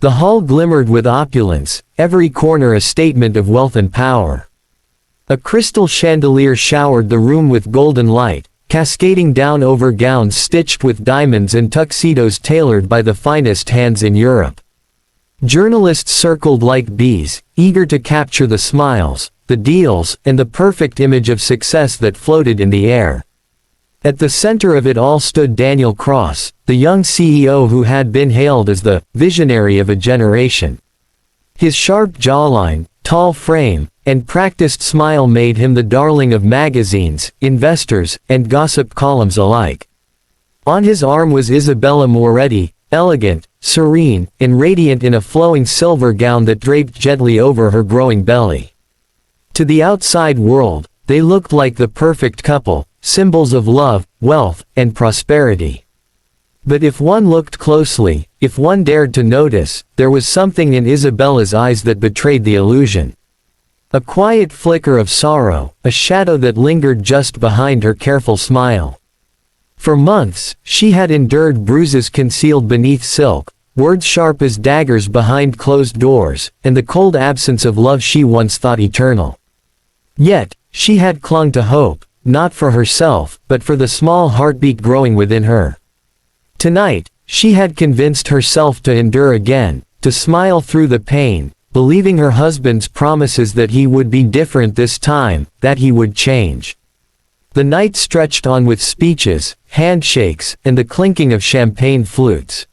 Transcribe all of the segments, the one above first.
The hall glimmered with opulence, every corner a statement of wealth and power. A crystal chandelier showered the room with golden light, cascading down over gowns stitched with diamonds and tuxedos tailored by the finest hands in Europe. Journalists circled like bees, eager to capture the smiles, the deals, and the perfect image of success that floated in the air. At the center of it all stood Daniel Cross, the young CEO who had been hailed as the visionary of a generation. His sharp jawline, tall frame, and practiced smile made him the darling of magazines, investors, and gossip columns alike. On his arm was Isabella Moretti, elegant, serene, and radiant in a flowing silver gown that draped gently over her growing belly. To the outside world, they looked like the perfect couple, symbols of love, wealth, and prosperity. But if one looked closely, if one dared to notice, there was something in Isabella's eyes that betrayed the illusion. A quiet flicker of sorrow, a shadow that lingered just behind her careful smile. For months, she had endured bruises concealed beneath silk, words sharp as daggers behind closed doors, and the cold absence of love she once thought eternal. Yet, she had clung to hope, not for herself, but for the small heartbeat growing within her. Tonight, she had convinced herself to endure again, to smile through the pain, believing her husband's promises that he would be different this time, that he would change. The night stretched on with speeches, handshakes, and the clinking of champagne flutes.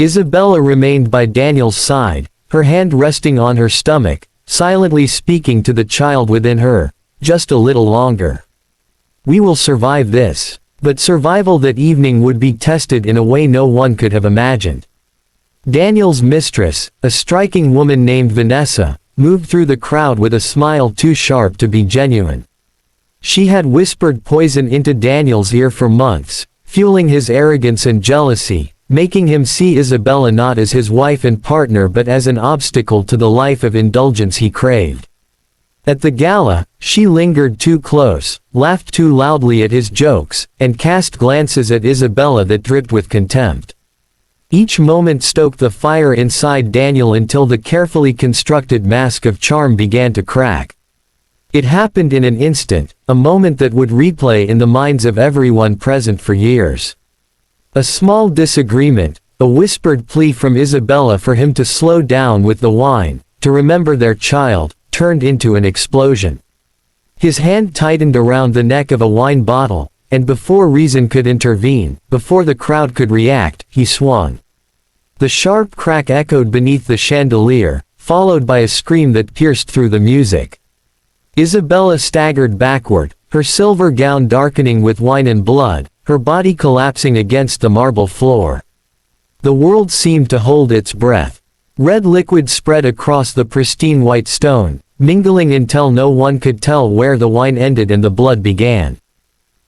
Isabella remained by Daniel's side, her hand resting on her stomach, silently speaking to the child within her, just a little longer. We will survive this. But survival that evening would be tested in a way no one could have imagined. Daniel's mistress, a striking woman named Vanessa, moved through the crowd with a smile too sharp to be genuine. She had whispered poison into Daniel's ear for months, fueling his arrogance and jealousy, making him see Isabella not as his wife and partner but as an obstacle to the life of indulgence he craved. At the gala, she lingered too close, laughed too loudly at his jokes, and cast glances at Isabella that dripped with contempt. Each moment stoked the fire inside Daniel until the carefully constructed mask of charm began to crack. It happened in an instant, a moment that would replay in the minds of everyone present for years. A small disagreement, a whispered plea from Isabella for him to slow down with the wine, to remember their child, turned into an explosion. His hand tightened around the neck of a wine bottle, and before reason could intervene, before the crowd could react, he swung. The sharp crack echoed beneath the chandelier, followed by a scream that pierced through the music. Isabella staggered backward, her silver gown darkening with wine and blood, her body collapsing against the marble floor. The world seemed to hold its breath. Red liquid spread across the pristine white stone, mingling until no one could tell where the wine ended and the blood began.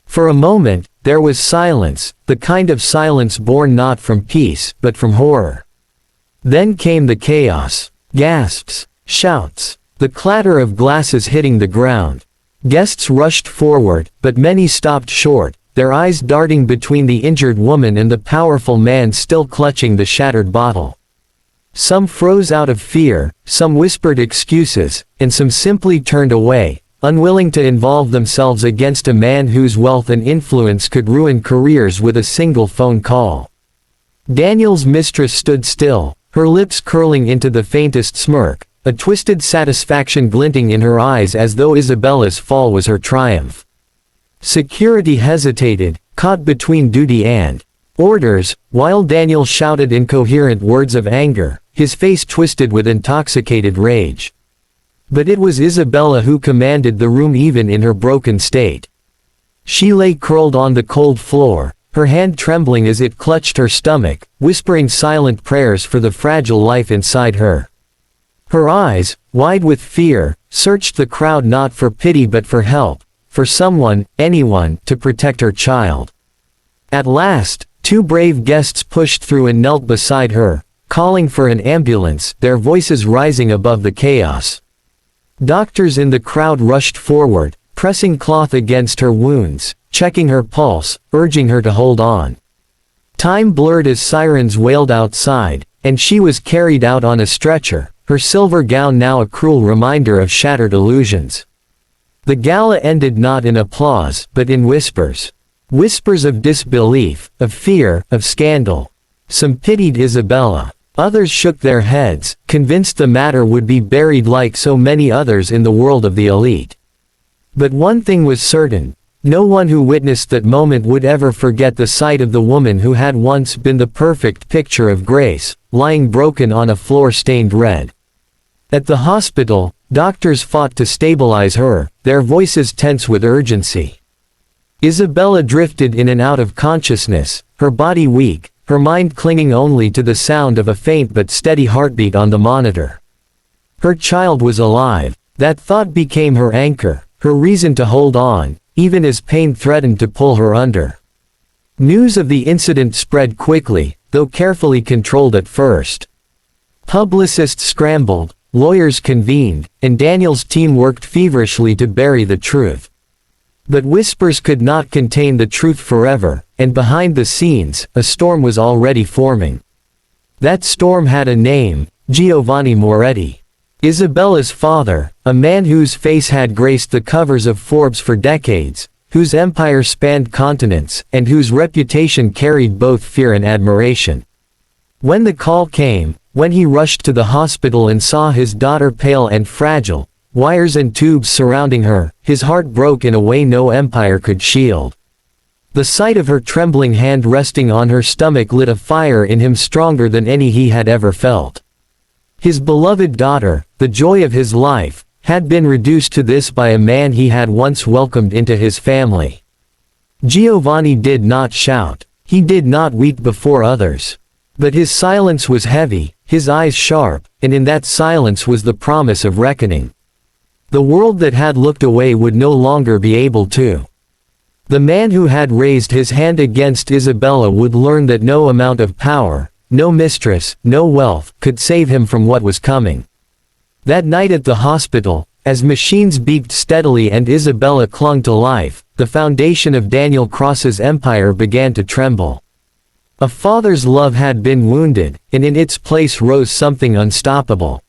For a moment, there was silence, the kind of silence born not from peace, but from horror. Then came the chaos. Gasps, shouts, the clatter of glasses hitting the ground. Guests rushed forward, but many stopped short, their eyes darting between the injured woman and the powerful man still clutching the shattered bottle. Some froze out of fear, some whispered excuses, and some simply turned away, unwilling to involve themselves against a man whose wealth and influence could ruin careers with a single phone call. Daniel's mistress stood still, her lips curling into the faintest smirk, a twisted satisfaction glinting in her eyes as though Isabella's fall was her triumph. Security hesitated, caught between duty and orders, while Daniel shouted incoherent words of anger, his face twisted with intoxicated rage. But it was Isabella who commanded the room even in her broken state. She lay curled on the cold floor, her hand trembling as it clutched her stomach, whispering silent prayers for the fragile life inside her. Her eyes, wide with fear, searched the crowd not for pity but for help, for someone, anyone, to protect her child. At last, two brave guests pushed through and knelt beside her, calling for an ambulance, their voices rising above the chaos. Doctors in the crowd rushed forward, pressing cloth against her wounds, checking her pulse, urging her to hold on. Time blurred as sirens wailed outside, and she was carried out on a stretcher, her silver gown now a cruel reminder of shattered illusions. The gala ended not in applause, but in whispers. Whispers of disbelief, of fear, of scandal. Some pitied Isabella. Others shook their heads, convinced the matter would be buried like so many others in the world of the elite. But one thing was certain. No one who witnessed that moment would ever forget the sight of the woman who had once been the perfect picture of grace, lying broken on a floor stained red. At the hospital, doctors fought to stabilize her, their voices tense with urgency. Isabella drifted in and out of consciousness, her body weak, her mind clinging only to the sound of a faint but steady heartbeat on the monitor. Her child was alive. That thought became her anchor, her reason to hold on, even as pain threatened to pull her under. News of the incident spread quickly, though carefully controlled at first. Publicists scrambled, lawyers convened, and Daniel's team worked feverishly to bury the truth. But whispers could not contain the truth forever, and behind the scenes, a storm was already forming. That storm had a name: Giovanni Moretti. Isabella's father, a man whose face had graced the covers of Forbes for decades, whose empire spanned continents, and whose reputation carried both fear and admiration. When the call came, when he rushed to the hospital and saw his daughter pale and fragile, wires and tubes surrounding her, his heart broke in a way no empire could shield. The sight of her trembling hand resting on her stomach lit a fire in him stronger than any he had ever felt. His beloved daughter, the joy of his life, had been reduced to this by a man he had once welcomed into his family. Giovanni did not shout. He did not weep before others. But his silence was heavy, his eyes sharp, and in that silence was the promise of reckoning. The world that had looked away would no longer be able to. The man who had raised his hand against Isabella would learn that no amount of power, no mistress, no wealth, could save him from what was coming. That night at the hospital, as machines beeped steadily and Isabella clung to life, the foundation of Daniel Cross's empire began to tremble. A father's love had been wounded, and in its place rose something unstoppable.